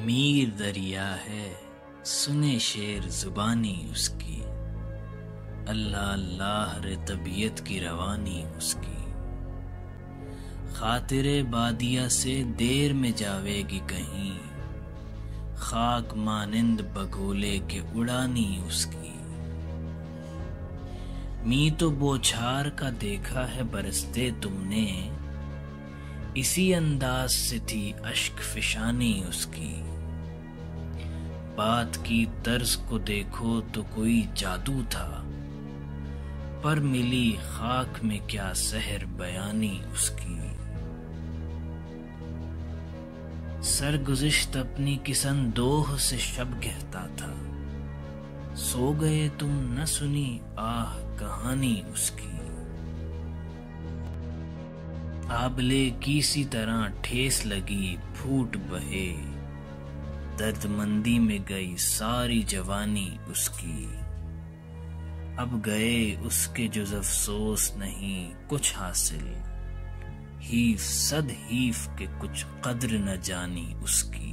मीर दरिया है सुने शेर जुबानी उसकी, अल्लाह अल्लाह रे तबीयत की रवानी उसकी। खातिरे बादिया से देर में जावेगी कहीं, खाक मानिंद बगोले के उड़ानी उसकी। मी तो बोछार का देखा है बरसते तुमने, इसी अंदाज से थी अश्क फिशानी उसकी। बात की तर्ज को देखो तो कोई जादू था, पर मिली खाक में क्या सहर बयानी उसकी। सरगुज़िश्त अपनी किसन दोह से शब कहता था, सो गए तुम न सुनी आह कहानी उसकी। आबले की सी तरह ठेस लगी फूट बहे, दर्दमंदी में गई सारी जवानी उसकी। अब गए उसके जुज़ अफसोस नहीं कुछ हासिल, हीफ सद हीफ के कुछ कद्र न जानी उसकी।